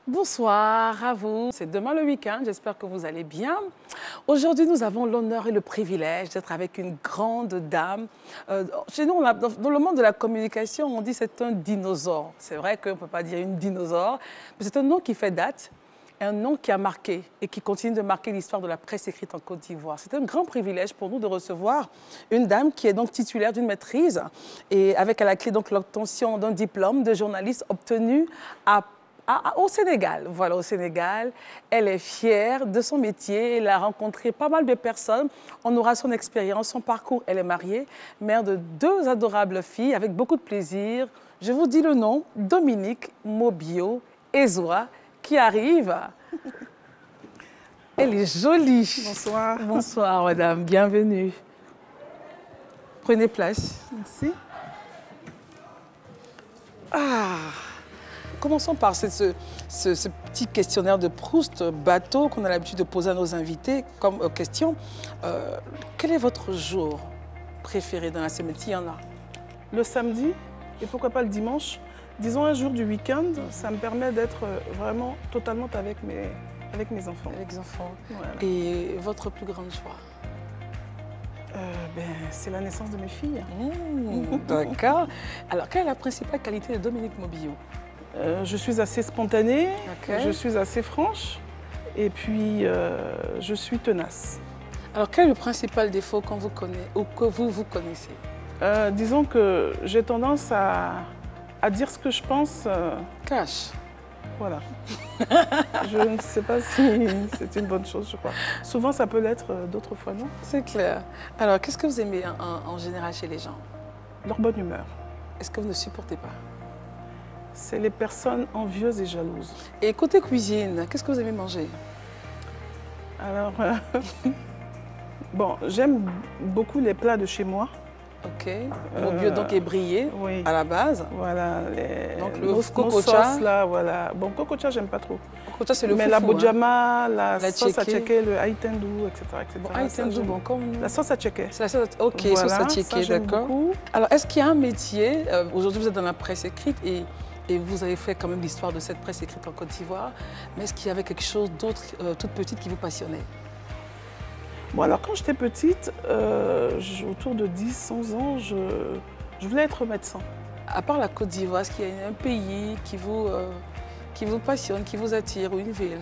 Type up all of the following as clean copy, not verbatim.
Bonsoir à vous. C'est demain le week-end, j'espère que vous allez bien. Aujourd'hui, nous avons l'honneur et le privilège d'être avec une grande dame. Chez nous, dans le monde de la communication, on dit que c'est un dinosaure. C'est vrai qu'on ne peut pas dire une dinosaure, mais c'est un nom qui fait date. Un nom qui a marqué et qui continue de marquer l'histoire de la presse écrite en Côte d'Ivoire. C'est un grand privilège pour nous de recevoir une dame qui est donc titulaire d'une maîtrise et avec à la clé donc l'obtention d'un diplôme de journaliste obtenu au Sénégal. Voilà, au Sénégal. Elle est fière de son métier. Elle a rencontré pas mal de personnes. On aura son expérience, son parcours. Elle est mariée, mère de 2 adorables filles avec beaucoup de plaisir. Je vous dis le nom, Dominique Mobio Ezoua, qui arrive. Elle est jolie. Bonsoir. Bonsoir, madame. Bienvenue. Prenez place. Merci. Commençons par ce petit questionnaire de Proust, bateau, qu'on a l'habitude de poser à nos invités comme question. Quel est votre jour préféré dans la semaine, s'il y en a? Le samedi, et pourquoi pas le dimanche, disons un jour du week-end, ça me permet d'être vraiment totalement avec mes enfants. Avec les enfants. Voilà. Et votre plus grande joie? C'est la naissance de mes filles. D'accord. Alors, quelle est la principale qualité de Dominique Mobio? Je suis assez spontanée, Okay. je suis assez franche, et puis je suis tenace. Alors, quel est le principal défaut qu'on vous connaît ou que vous connaissez? Disons que j'ai tendance à dire ce que je pense. Cache. Voilà. Je ne sais pas si c'est une bonne chose, je crois. Souvent, ça peut l'être, d'autres fois, non? C'est clair. Alors, qu'est-ce que vous aimez en général chez les gens? Leur bonne humeur. Est-ce que vous ne supportez pas? C'est les personnes envieuses et jalouses. Et côté cuisine, qu'est-ce que vous aimez manger? Alors, bon, j'aime beaucoup les plats de chez moi. Ok. Mobio donc est brillé Oui. à la base. Voilà. Donc le nos cococha. sauces, là, voilà. Bon, cococha, j'aime pas trop. Cococha, c'est le Mais foufou, la hein. bojama, la La sauce à tchéké. tchéké, le haïtendou, etc. etc. Bon, Ça, haïtendou, j'aime. bon, comme... La sauce à tchéké. C'est la sauce, ok, Voilà, sauce à ça, tchéké, j'aime d'accord. beaucoup. Alors, est-ce qu'il y a un métier, aujourd'hui vous êtes dans la presse écrite et vous avez fait quand même l'histoire de cette presse écrite en Côte d'Ivoire, mais est-ce qu'il y avait quelque chose d'autre, toute petite, qui vous passionnait? Bon, alors quand j'étais petite, autour de 10-11 ans, je voulais être médecin. À part la Côte d'Ivoire, est-ce qu'il y a un pays qui vous passionne, qui vous attire, ou une ville?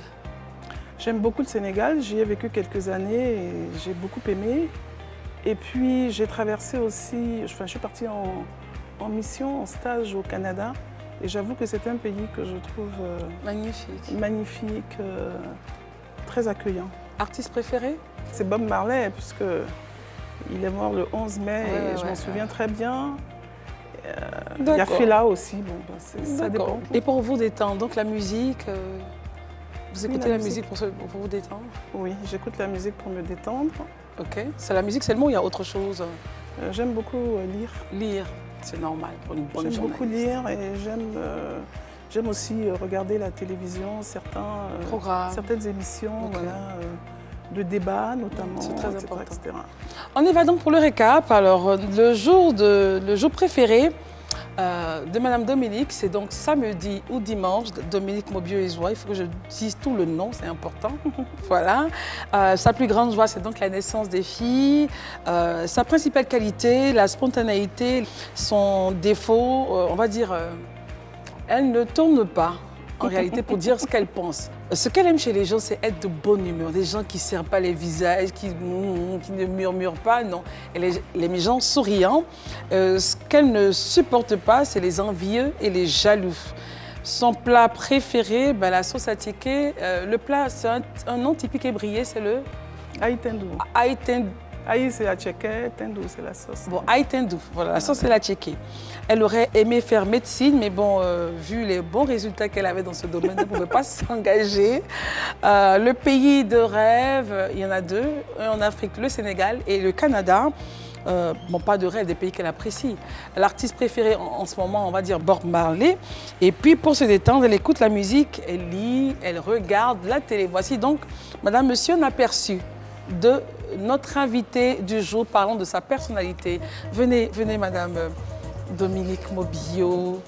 J'aime beaucoup le Sénégal, j'y ai vécu quelques années et j'ai beaucoup aimé. Et puis j'ai traversé aussi, je suis partie en mission, en stage au Canada. Et j'avoue que c'est un pays que je trouve magnifique, très accueillant. Artiste préféré? C'est Bob Marley, puisque il est mort le 11 mai et je m'en souviens très bien. Il y a Fela aussi, bon, ça dépend. Et pour vous détendre, donc la musique, vous écoutez la musique pour vous détendre? Oui, j'écoute la musique pour me détendre. Ok. C'est la musique seulement ou il y a autre chose? J'aime beaucoup lire. Lire, c'est normal pour une bonne journaliste. J'aime beaucoup lire et j'aime aussi regarder la télévision, certaines émissions, Okay. voilà, de débat notamment, C'est très etc., important. etc. On y va donc pour le récap. Alors, le jour préféré de Madame Dominique, c'est donc samedi ou dimanche. Dominique Mobio Ezoua, il faut que je dise tout le nom, c'est important. Voilà. Sa plus grande joie, c'est donc la naissance des filles. Sa principale qualité, la spontanéité. Son défaut, on va dire, elle ne tourne pas. En réalité, pour dire ce qu'elle pense. Ce qu'elle aime chez les gens, c'est être de bonne humeur. Des gens qui ne serrent pas les visages, qui ne murmurent pas, non. Elle aime les gens souriants. Ce qu'elle ne supporte pas, c'est les envieux et les jaloux. Son plat préféré, la sauce à tchéké. Le plat, c'est un nom typique ébrié, c'est le Haïtendou. haïtendou. Haï, c'est la tchéké, tendou, c'est la sauce. Bon, haïtendou, voilà, la sauce c'est la tchéké. Elle aurait aimé faire médecine, mais bon, vu les bons résultats qu'elle avait dans ce domaine, elle ne pouvait pas s'engager. Le pays de rêve, il y en a 2, un en Afrique, le Sénégal et le Canada. Bon, pas de rêve, des pays qu'elle apprécie. L'artiste préféré en ce moment, on va dire Bob Marley. Et puis pour se détendre, elle écoute la musique, elle lit, elle regarde la télé. Voici donc, madame, monsieur, un aperçu de notre invité du jour, parlant de sa personnalité. Venez, madame Dominique Mobio.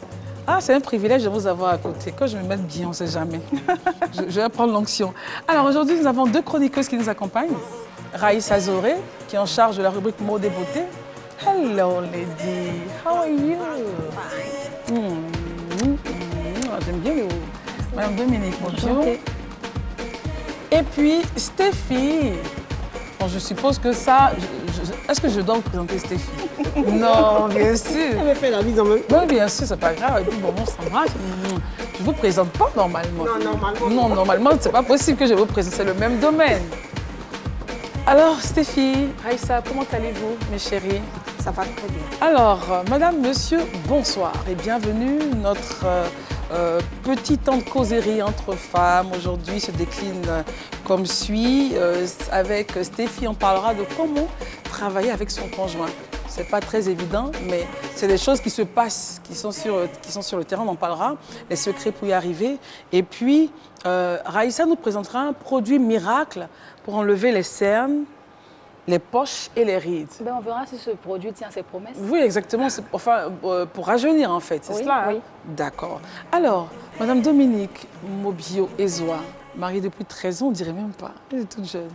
Ah, c'est un privilège de vous avoir à côté. Quand je me mette bien, on ne sait jamais. je vais prendre l'onction. Alors aujourd'hui, nous avons deux chroniqueuses qui nous accompagnent. Raïssa Zoré, qui est en charge de la rubrique mode et beauté. Hello, lady. How are you? J'aime bien le... Madame Dominique, bonjour. Et puis, Stéphie. Bon, je suppose que ça... Est-ce que je dois vous présenter Stéphie? Non, bien sûr. Elle me fait la mise en main. Oui, bien sûr, c'est pas grave. Et puis, bon, on s'embrasse. Je ne vous présente pas normalement. Non, normalement. Non, normalement, c'est pas possible que je vous présente. C'est le même domaine. Alors, Stéphie, Raïssa, comment allez-vous, mes chéris? Ça va très bien. Alors, madame, monsieur, bonsoir et bienvenue. Notre petit temps de causerie entre femmes aujourd'hui se décline comme suit. Avec Stéphie, on parlera de comment travailler avec son conjoint. C'est pas très évident, mais c'est des choses qui se passent, qui sont sur le terrain, on en parlera, les secrets pour y arriver. Et puis, Raïssa nous présentera un produit miracle pour enlever les cernes, les poches et les rides. Ben, on verra si ce produit tient ses promesses. Oui, exactement. Enfin, pour rajeunir, en fait. C'est Oui, cela, oui. hein? D'accord. Alors, Madame Dominique Mobio-Ezoa, mariée depuis 13 ans, on ne dirait même pas. Elle est toute jeune.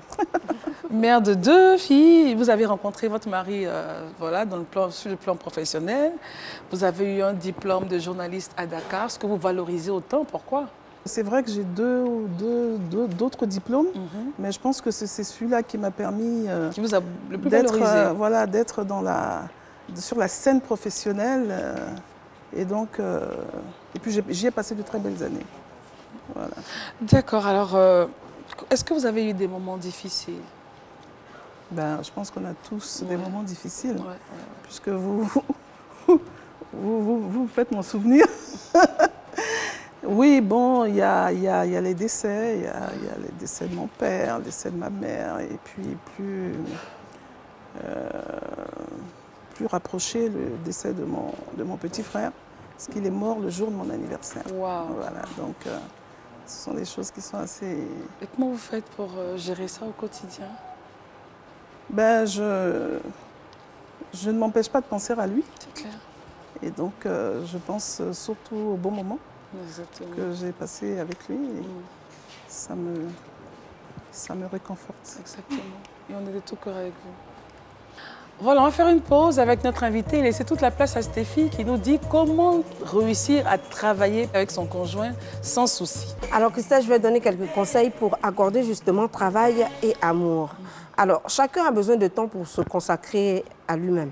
Mère de 2 filles. Vous avez rencontré votre mari voilà, sur le plan professionnel. Vous avez eu un diplôme de journaliste à Dakar. Ce que vous valorisez autant, pourquoi? C'est vrai que j'ai d'autres diplômes, mais je pense que c'est celui-là qui m'a permis qui vous a le plus valorisé. Voilà, d'être sur la scène professionnelle. Et donc, et puis j'y ai passé de très belles années. Voilà. D'accord. Alors, est-ce que vous avez eu des moments difficiles? Ben, je pense qu'on a tous des moments difficiles, puisque vous faites mon souvenir. Oui, bon, il y a les décès, il y a les décès de mon père, le décès de ma mère, et puis plus rapproché, le décès de mon petit frère, parce qu'il est mort le jour de mon anniversaire. Wow. Voilà, donc ce sont des choses qui sont assez... Et comment vous faites pour gérer ça au quotidien? Ben, je ne m'empêche pas de penser à lui. C'est clair. Et donc, je pense surtout au bon moment que j'ai passé avec lui. Et ça me réconforte. Exactement. Et on est de tout cœur avec vous. Voilà, on va faire une pause avec notre invité et laisser toute la place à Stéphie qui nous dit comment réussir à travailler avec son conjoint sans souci. Alors Christelle, je vais donner quelques conseils pour accorder justement travail et amour. Alors, chacun a besoin de temps pour se consacrer à lui-même.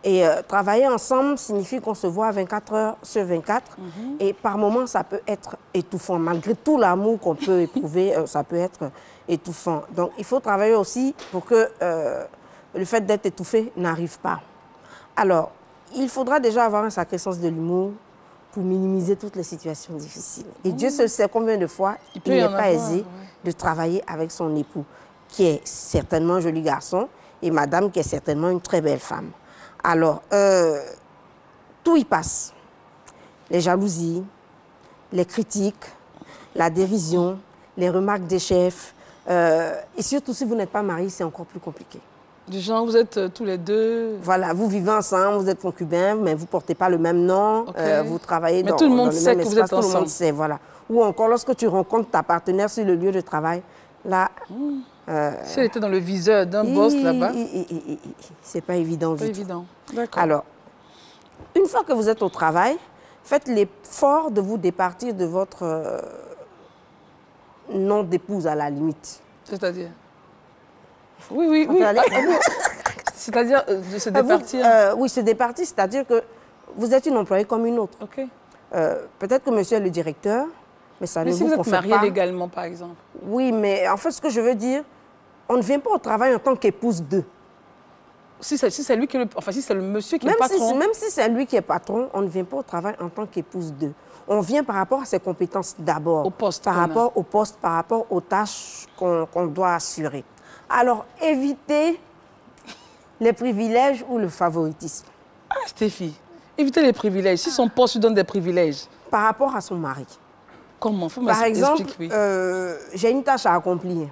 Et travailler ensemble signifie qu'on se voit 24 heures sur 24. Et par moments, ça peut être étouffant. Malgré tout l'amour qu'on peut éprouver, ça peut être étouffant. Donc, il faut travailler aussi pour que le fait d'être étouffé n'arrive pas. Alors, il faudra déjà avoir un sacré sens de l'humour pour minimiser toutes les situations difficiles. Et Dieu seul sait combien de fois il n'est pas aisé de travailler avec son époux, qui est certainement un joli garçon, et madame qui est certainement une très belle femme. Alors, tout y passe. Les jalousies, les critiques, la dérision, les remarques des chefs. Et surtout, si vous n'êtes pas marié, c'est encore plus compliqué. Du genre, vous êtes tous les deux... Voilà, vous vivez ensemble, vous êtes concubins, mais vous ne portez pas le même nom, vous travaillez dans le même espace, que vous êtes tout le ensemble. monde sait, voilà. Ou encore, lorsque tu rencontres ta partenaire sur le lieu de travail, là... si elle était dans le viseur d'un boss là-bas... C'est pas évident du tout. Pas évident, d'accord. Alors, une fois que vous êtes au travail, faites l'effort de vous départir de votre nom d'épouse à la limite. C'est-à-dire? Oui. C'est-à-dire de se départir? Oui, se départir, c'est-à-dire que vous êtes une employée comme une autre. Ok. Peut-être que monsieur est le directeur, mais ça ne si vous vous êtes confère marié pas. légalement, par exemple? Oui, mais en fait, ce que je veux dire, on ne vient pas au travail en tant qu'épouse d'eux. Si c'est lui qui est si c'est le monsieur qui est patron. Même si c'est lui qui est patron, on ne vient pas au travail en tant qu'épouse d'eux. On vient par rapport à ses compétences d'abord. Au poste. Par rapport au poste, par rapport aux tâches qu'on doit assurer. Alors, évitez les privilèges ou le favoritisme. Ah, Stéphie, évitez les privilèges. Si son poste lui donne des privilèges. Par rapport à son mari. Comment? Par exemple, j'ai une tâche à accomplir.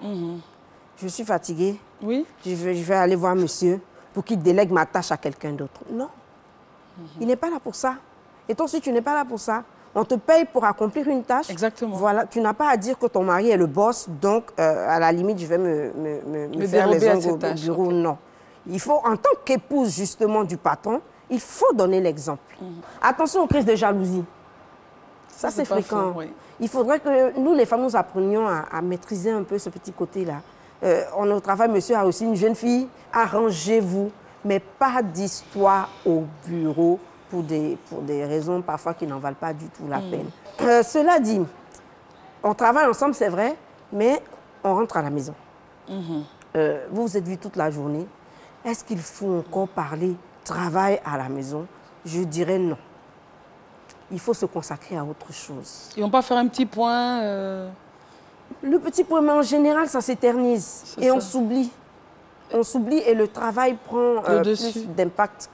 Je suis fatiguée. Oui. Je vais aller voir monsieur pour qu'il délègue ma tâche à quelqu'un d'autre. Non. Il n'est pas là pour ça. Et toi, si tu n'es pas là pour ça, on te paye pour accomplir une tâche. Exactement. Voilà, tu n'as pas à dire que ton mari est le boss, donc à la limite, je vais me faire les dérober à ongles cette au tâche, bureau. ok. Non. Il faut, en tant qu'épouse justement du patron, il faut donner l'exemple. Attention aux crises de jalousie. Ça, c'est pas fréquent. faux, oui. Il faudrait que nous, les femmes, nous apprenions à maîtriser un peu ce petit côté-là. On est au travail, monsieur a aussi une jeune fille, arrangez-vous, mais pas d'histoire au bureau pour des raisons parfois qui n'en valent pas du tout la peine. Cela dit, on travaille ensemble, c'est vrai, mais on rentre à la maison. Vous vous êtes vus toute la journée. Est-ce qu'il faut encore parler travail à la maison? Je dirais non. Il faut se consacrer à autre chose. Ils vont pas faire un petit point Le petit point, mais en général, ça s'éternise C'est et on ça. s'oublie. On s'oublie et le travail prend Le dessus. plus d'impact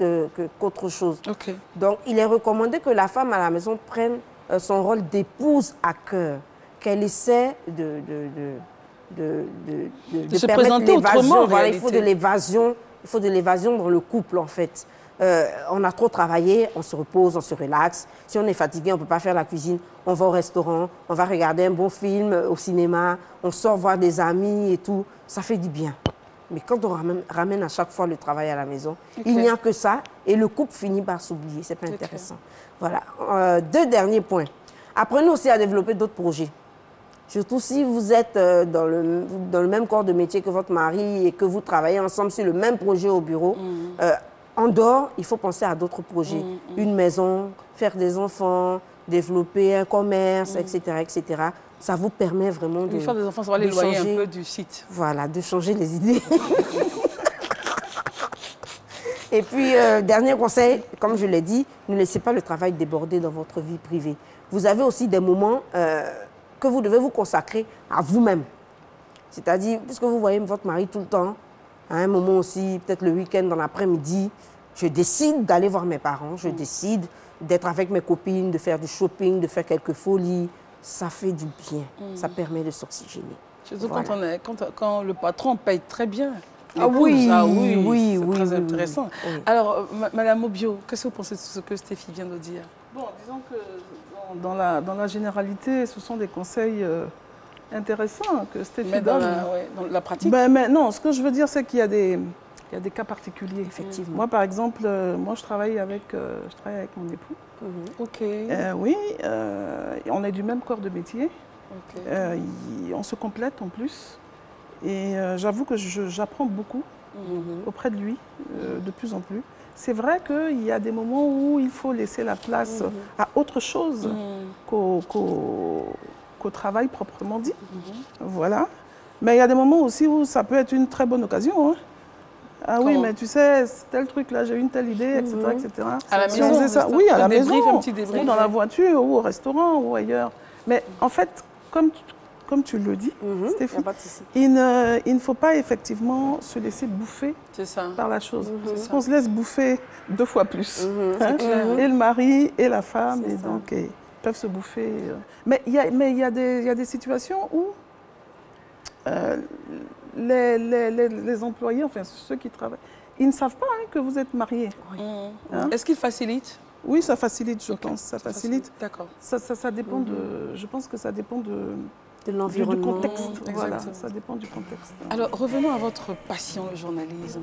qu'autre chose. Ok. Donc, il est recommandé que la femme à la maison prenne son rôle d'épouse à cœur, qu'elle essaie de se permettre présenter autrement, l'évasion. en Voilà, il faut réalité. de l'évasion dans le couple, en fait. On a trop travaillé, on se repose, on se relaxe. Si on est fatigué, on ne peut pas faire la cuisine, on va au restaurant, on va regarder un bon film au cinéma, on sort voir des amis et tout. Ça fait du bien. Mais quand on ramène à chaque fois le travail à la maison, il n'y a que ça et le couple finit par s'oublier. Ce n'est pas intéressant. Voilà. 2 derniers points. Apprenez aussi à développer d'autres projets. Surtout si vous êtes dans le même corps de métier que votre mari et que vous travaillez ensemble sur le même projet au bureau. En dehors, il faut penser à d'autres projets. Une maison, faire des enfants, développer un commerce, etc., etc. Ça vous permet vraiment de Faire des enfants, ça va l'éloigner un peu du site. Voilà, de changer les idées. Et puis, dernier conseil, comme je l'ai dit, ne laissez pas le travail déborder dans votre vie privée. Vous avez aussi des moments que vous devez vous consacrer à vous-même. C'est-à-dire, puisque vous voyez votre mari tout le temps, à un moment aussi, peut-être le week-end, dans l'après-midi, je décide d'aller voir mes parents, je décide d'être avec mes copines, de faire du shopping, de faire quelques folies. Ça fait du bien, ça permet de s'oxygéner. Surtout Voilà. quand le patron paye très bien. Ah oui, oui, oui, c'est très oui, intéressant. oui. Alors, Madame Obio, qu'est-ce que vous pensez de ce que Stéphie vient de dire? Bon, disons que dans la généralité, ce sont des conseils intéressants que Stéphie Mais donne. dans la pratique? Mais non, ce que je veux dire, c'est qu'il y a des cas particuliers. Effectivement. Moi, par exemple, je travaille avec mon époux. Ok. Oui, on est du même corps de métier. Ok. On se complète en plus. Et j'avoue que j'apprends beaucoup auprès de lui, de plus en plus. C'est vrai qu'il y a des moments où il faut laisser la place à autre chose qu'au travail proprement dit. Voilà. Mais il y a des moments aussi où ça peut être une très bonne occasion. Hein. Ah oui, mais tu sais, tel truc là, j'ai une telle idée, etc. etc. À la Si maison, on faisait ça, juste oui, à un la débrief, maison, un petit débrief. ou dans la voiture, ou au restaurant, ou ailleurs. Mais en fait, comme tu le dis, Stéphie, Y a pas de souci. il ne faut pas effectivement se laisser bouffer C'est ça. par la chose. Parce ça. qu'on se laisse bouffer 2 fois plus. Hein. clair. Et le mari et la femme, C'est et ça. donc ils peuvent se bouffer. Mais il y a des situations où les employés, enfin ceux qui travaillent, ils ne savent pas que vous êtes mariés. Hein? Est-ce qu'il facilite? Oui, ça facilite, je pense. Ça facilite. D'accord. Ça dépend de. Je pense que ça dépend De du l'environnement. contexte. Voilà, Exactement. ça dépend du contexte. Alors, revenons à votre passion, le journalisme.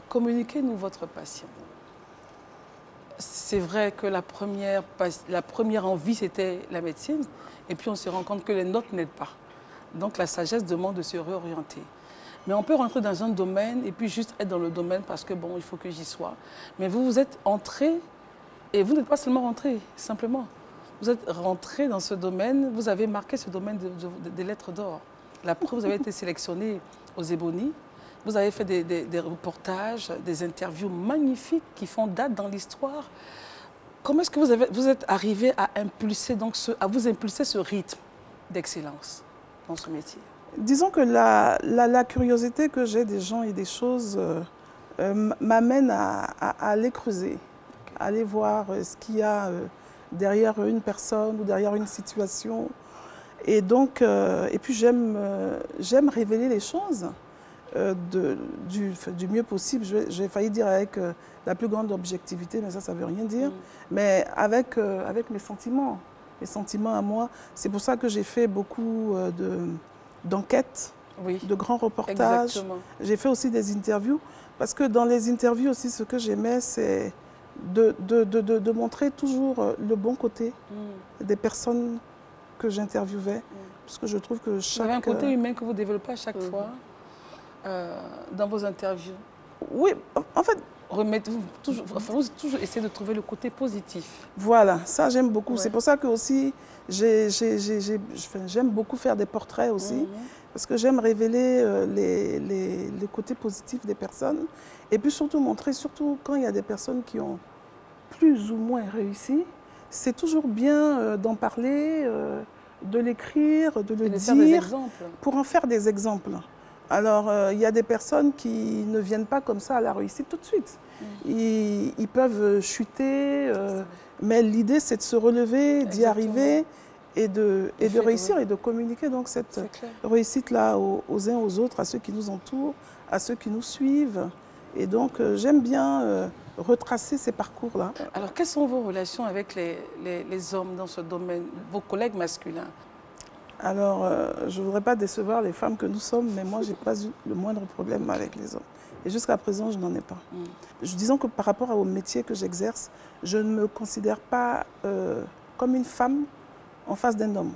Communiquez-nous votre passion. C'est vrai que la première envie, c'était la médecine. Et puis, on se rend compte que les notes n'aident pas. Donc, la sagesse demande de se réorienter. Mais on peut rentrer dans un domaine et puis juste être dans le domaine parce que, bon, il faut que j'y sois. Mais vous êtes entré, et vous n'êtes pas seulement rentré, simplement. Vous êtes rentré dans ce domaine, vous avez marqué ce domaine des lettres d'or. La preuve, vous avez été sélectionné aux Ébonies. Vous avez fait des reportages, des interviews magnifiques qui font date dans l'histoire. Comment est-ce que vous êtes arrivé à vous impulser ce rythme d'excellence dans ce métier? Disons que la curiosité que j'ai des gens et des choses m'amène à aller creuser, à aller voir ce qu'il y a derrière une personne ou derrière une situation. Et donc, et puis j'aime révéler les choses. du mieux possible. J'ai failli dire avec la plus grande objectivité, mais ça ne veut rien dire. Mais avec mes sentiments à moi. C'est pour ça que j'ai fait beaucoup d'enquêtes, de grands reportages. J'ai fait aussi des interviews, parce que dans les interviews aussi, ce que j'aimais, c'est de montrer toujours le bon côté des personnes que j'interviewais, parce que je trouve que chaque... Vous avez un côté humain que vous développez à chaque fois dans vos interviews. Oui, en fait... Vous toujours essayez de trouver le côté positif. Voilà, ça j'aime beaucoup. C'est pour ça que aussi, j'aime beaucoup faire des portraits aussi, parce que j'aime révéler les côtés positifs des personnes, et puis surtout montrer, surtout quand il y a des personnes qui ont plus ou moins réussi, c'est toujours bien d'en parler, de l'écrire, de le dire, pour en faire des exemples. Alors, il y a des personnes qui ne viennent pas comme ça à la réussite tout de suite. Ils peuvent chuter, mais l'idée, c'est de se relever, d'y arriver et de réussir et de communiquer donc cette réussite-là aux uns aux autres, à ceux qui nous entourent, à ceux qui nous suivent. Et donc, j'aime bien retracer ces parcours-là. Alors, quelles sont vos relations avec les hommes dans ce domaine, vos collègues masculins? Alors, je ne voudrais pas décevoir les femmes que nous sommes, mais moi, je n'ai pas eu le moindre problème avec les hommes. Et jusqu'à présent, je n'en ai pas. Disons que par rapport au métier que j'exerce, je ne me considère pas comme une femme en face d'un homme.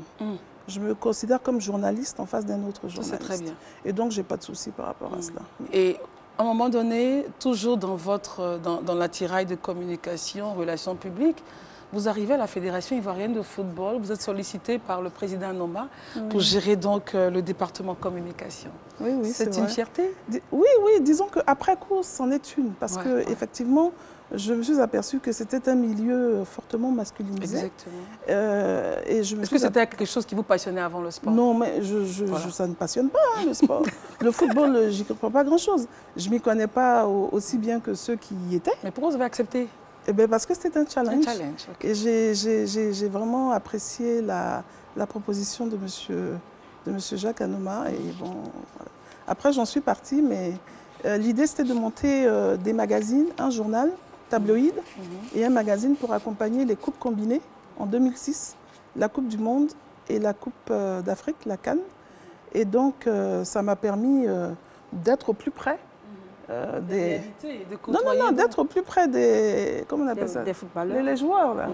Je me considère comme journaliste en face d'un autre journaliste. C'est très bien. Et donc, je n'ai pas de souci par rapport à cela. Et à un moment donné, toujours dans l'attirail de communication, relations publiques, vous arrivez à la Fédération ivoirienne de football, vous êtes sollicité par le président Noma pour gérer donc le département communication. Oui, c'est une fierté? Oui, disons qu'après coup, c'en est une, parce que effectivement, je me suis aperçue que c'était un milieu fortement masculinisé. Exactement. Est-ce que c'était quelque chose qui vous passionnait avant le sport? Non, mais ça ne passionne pas, le sport. Le football, j'y comprends pas grand-chose. Je ne m'y connais pas aussi bien que ceux qui y étaient. Mais pourquoi vous avez accepté? Eh bien, parce que c'était un challenge. Okay. Et j'ai vraiment apprécié la proposition de monsieur Jacques Anoma. Et bon, voilà. Après, j'en suis partie, mais l'idée, c'était de monter des magazines, un journal, tabloïd, et un magazine pour accompagner les coupes combinées en 2006, la Coupe du Monde et la Coupe d'Afrique, la CAN. Et donc, ça m'a permis d'être au plus près d'être au plus près des... Comment on appelle ça? Des footballeurs. Les joueurs, là.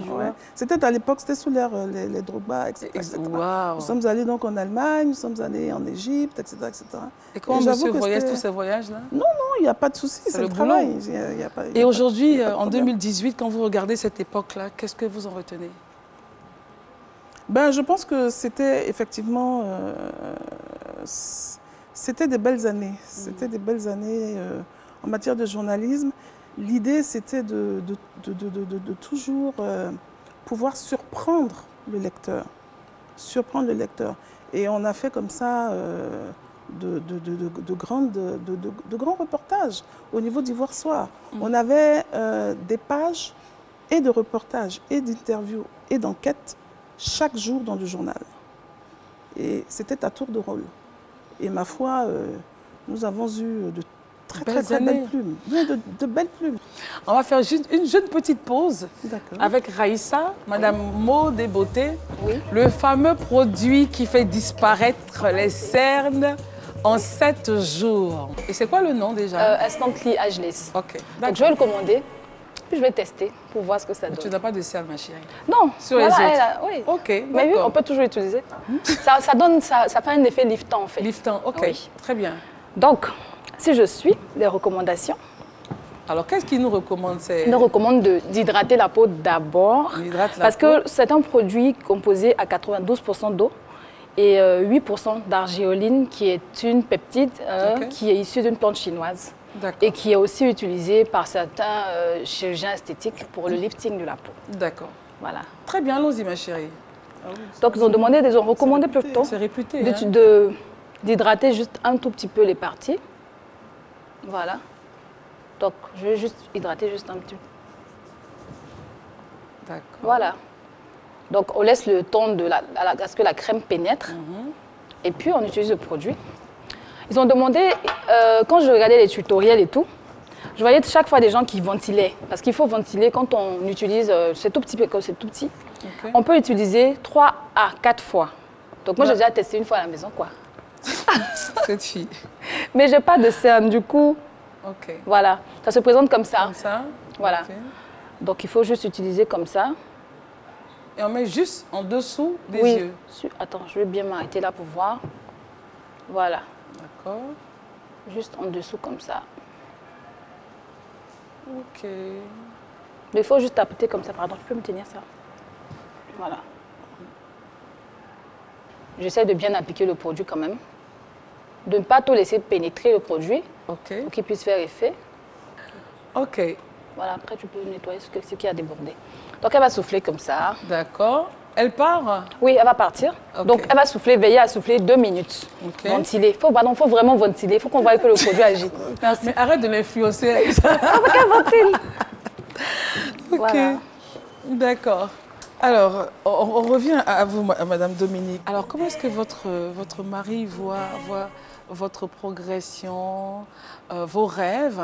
C'était à l'époque, c'était sous l'ère les Drogba, etc. Nous sommes allés donc en Allemagne, nous sommes allés en Égypte, etc. Et comment monsieur voyage tous ces voyages-là? Non, il n'y a pas de souci, c'est le travail. Et aujourd'hui, en 2018, quand vous regardez cette époque-là, qu'est-ce que vous en retenez? Ben, je pense que c'était effectivement... C'était des belles années. C'était des belles années en matière de journalisme. L'idée, c'était de toujours pouvoir surprendre le lecteur. Surprendre le lecteur. Et on a fait comme ça de grands reportages au niveau d'Ivoire Soir. On avait des pages et de reportages, et d'interviews, et d'enquêtes chaque jour dans le journal. Et c'était à tour de rôle. Et ma foi, nous avons eu de très belles plumes. De belles plumes. On va faire juste une jeune petite pause avec Raïssa, Madame Maud des Beautés. Oui. Le fameux produit qui fait disparaître les cernes en 7 jours. Et c'est quoi le nom déjà? Instantly Ageless. Ok. Donc je vais le commander, puis je vais tester pour voir ce que ça donne. Tu n'as pas de cernes, ma chérie? Non. Sur les autres? Oui. Ok, mais oui, on peut toujours utiliser. Ça fait un effet liftant en fait. Liftant, ok. Oui. Très bien. Donc, si je suis des recommandations. Alors, qu'est-ce qu'il nous recommande? Il nous recommande d'hydrater la peau d'abord. Parce que c'est un produit composé à 92% d'eau et 8% d'argioline, qui est une peptide qui est issue d'une plante chinoise. Et qui est aussi utilisée par certains chirurgiens esthétiques pour le lifting de la peau. D'accord. Voilà. Très bien, allons-y, ma chérie. Donc, ils ont recommandé plutôt d'hydrater juste un tout petit peu les parties. Voilà. Donc, je vais juste hydrater juste un petit peu. D'accord. Voilà. Donc, on laisse le temps à ce que la crème pénètre. Et puis, on utilise le produit. Ils ont demandé, quand je regardais les tutoriels et tout, je voyais chaque fois des gens qui ventilaient. Parce qu'il faut ventiler quand on utilise, c'est tout petit, c'est tout petit. Okay. On peut utiliser 3 à 4 fois. Donc moi, j'ai déjà testé une fois à la maison, quoi. Cette fille. Mais j'ai pas de cernes, du coup, voilà. Ça se présente comme ça. Comme ça? Voilà. Okay. Donc il faut juste utiliser comme ça. Et on met juste en dessous des yeux? Attends, je vais bien m'arrêter là pour voir. Voilà. D'accord. Juste en dessous comme ça. Ok. Mais il faut juste tapoter comme ça. Pardon, tu peux me tenir ça? Voilà. J'essaie de bien appliquer le produit quand même. De ne pas tout laisser pénétrer le produit. Ok. Pour qu'il puisse faire effet. Ok. Voilà, après tu peux nettoyer ce qui a débordé. Donc elle va souffler comme ça. D'accord. Elle part? Oui, elle va partir. Okay. Donc elle va souffler, veiller à souffler 2 minutes. Okay. Ventiler. Faut vraiment ventiler. Il faut qu'on voie que le produit agit. Merci. Mais arrête de l'influencer avec ça. Faut qu'elle ventile. Ok. Voilà. D'accord. Alors, on revient à vous, Madame Dominique. Alors, comment est-ce que votre mari voit votre progression, vos rêves?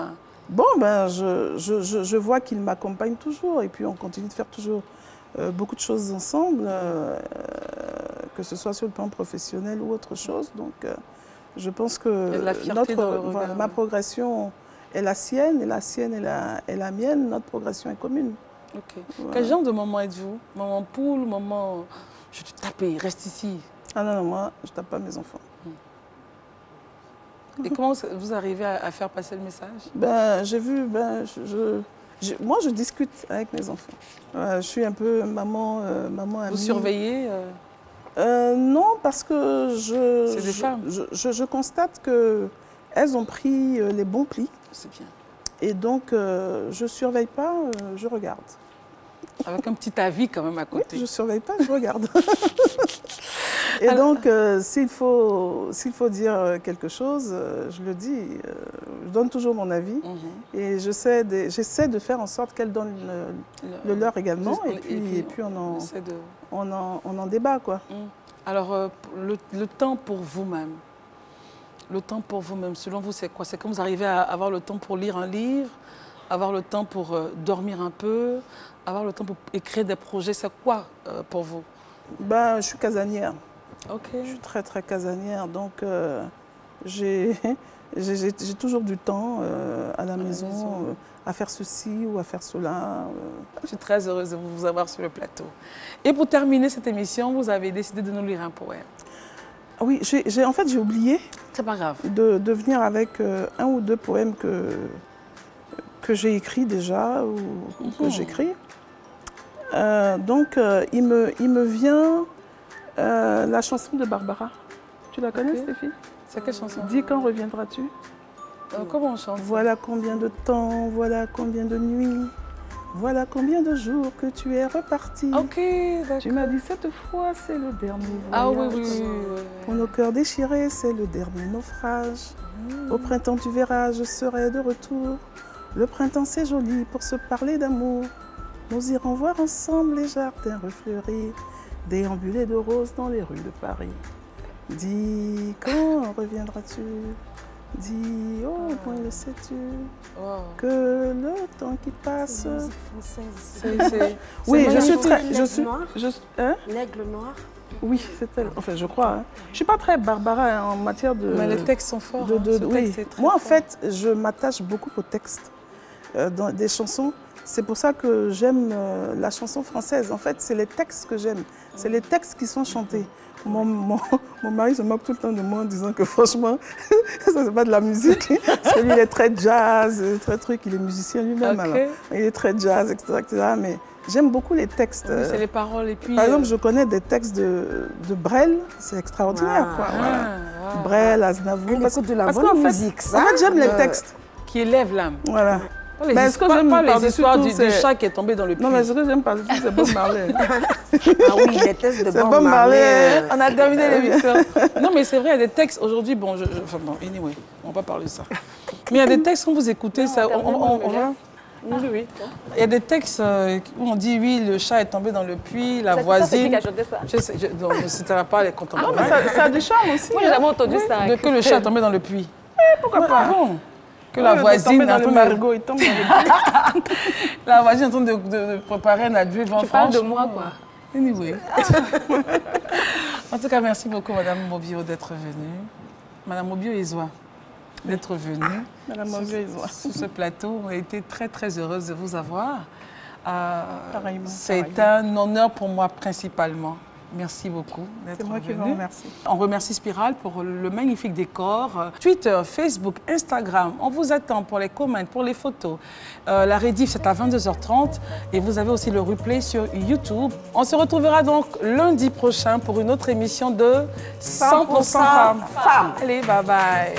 Bon, ben, je vois qu'il m'accompagne toujours et puis on continue de faire toujours beaucoup de choses ensemble, que ce soit sur le plan professionnel ou autre chose. Donc, je pense que ma progression est la sienne et la sienne est la mienne. Notre progression est commune. Ok. Voilà. Quel genre de maman êtes-vous? Maman poule, maman je te tape, reste ici? Ah non, moi, je ne tape pas mes enfants. Et comment vous arrivez à faire passer le message? Ben, j'ai vu, moi je discute avec mes enfants. Je suis un peu maman amie. Vous surveillez non, parce que c'est des femmes. Je constate qu'elles ont pris les bons plis. C'est bien. Et donc, je ne surveille pas, je regarde. Avec un petit avis quand même à côté. Oui, je ne surveille pas, je regarde. Et alors, donc, s'il faut dire quelque chose, je le dis. Je donne toujours mon avis. Et j'essaie de faire en sorte qu'elles donnent le leur également. Et puis on en débat, quoi. Alors, le temps pour vous-même. Le temps pour vous-même, selon vous, c'est quoi? C'est quand vous arrivez à avoir le temps pour lire un livre, avoir le temps pour dormir un peu, avoir le temps pour écrire des projets. C'est quoi pour vous? Ben, je suis casanière. Ok. Je suis très, très casanière. Donc, j'ai toujours du temps à la maison à faire ceci ou à faire cela. Je suis très heureuse de vous avoir sur le plateau. Et pour terminer cette émission, vous avez décidé de nous lire un poème. Oui, en fait, j'ai oublié. C'est pas grave. De venir avec 1 ou 2 poèmes que j'ai écrits déjà ou que j'écris. Donc, il me vient la chanson de Barbara. Tu la connais, Stéphie? C'est quelle chanson? Dis quand reviendras-tu? Comment on chante? Voilà combien de temps, voilà combien de nuits, voilà combien de jours que tu es reparti. Ok, d'accord. Tu m'as dit cette fois, c'est le dernier voyage. Ah oui. Pour nos cœurs déchirés, c'est le dernier naufrage. Au printemps, tu verras, je serai de retour. Le printemps, c'est joli pour se parler d'amour. Nous irons voir ensemble les jardins refleuris, déambuler de roses dans les rues de Paris. Dis, quand reviendras-tu? Dis, oh, point le sais-tu, que le temps qui passe... Oui, je suis très... L'aigle noir. Oui, c'est elle. Enfin, je crois. Hein. Je ne suis pas très Barbara en matière de... Mais les textes sont forts. Oui. Moi, en fait, je m'attache beaucoup aux textes dans des chansons. C'est pour ça que j'aime la chanson française. En fait, c'est les textes que j'aime. C'est les textes qui sont chantés. Mon mari se moque tout le temps de moi en disant que franchement, ça c'est pas de la musique. Parce que lui, il est très jazz, très truc, il est musicien lui-même. Okay. Il est très jazz, etc. Mais j'aime beaucoup les textes. Oui, c'est les paroles. Et puis, par exemple, je connais des textes de Brel, c'est extraordinaire. Wow. Brel, Aznavour. Il écoute de la bonne musique, ça. En fait, j'aime les textes. Qui élèvent l'âme. Voilà. Mais est-ce que j'aime pas les histoires du chat qui est tombé dans le puits? Non, mais ce que j'aime par-dessus, c'est Bob Marley. Ah oui, les textes de Bob Marley. On a terminé l'émission. Non, mais c'est vrai, il y a des textes, aujourd'hui, anyway, on va pas parler de ça. Mais il y a des textes, quand vous écoutez, ça, Oui. Il y a des textes où on dit oui, le chat est tombé dans le puits, la voisine. C'est qui a chanté ça? Je sais, donc c'était pas les contemporains. Ah, mais ça a du charme aussi. Moi, j'ai jamais entendu ça. Que le chat est tombé dans le puits. Pourquoi pas? Bon. Que la voisine dans le margot, il tombe dans le puits. La voisine est en train de préparer un adieu vent. Tu parles de moi, quoi. Anyway. En tout cas, merci beaucoup, Madame Mobio, d'être venue. Madame Mobio-Izoa, d'être venue. Madame Mobio-Izoa. Sur ce plateau, on a été très, très heureuse de vous avoir. Pareillement. C'est un honneur pour moi, principalement. Merci beaucoup d'être venu. C'est moi qui vous remercie. On remercie Spiral pour le magnifique décor. Twitter, Facebook, Instagram, on vous attend pour les comments, pour les photos. La rediff, c'est à 22h30 et vous avez aussi le replay sur YouTube. On se retrouvera donc lundi prochain pour une autre émission de 100% femmes. femmes. Allez, bye bye.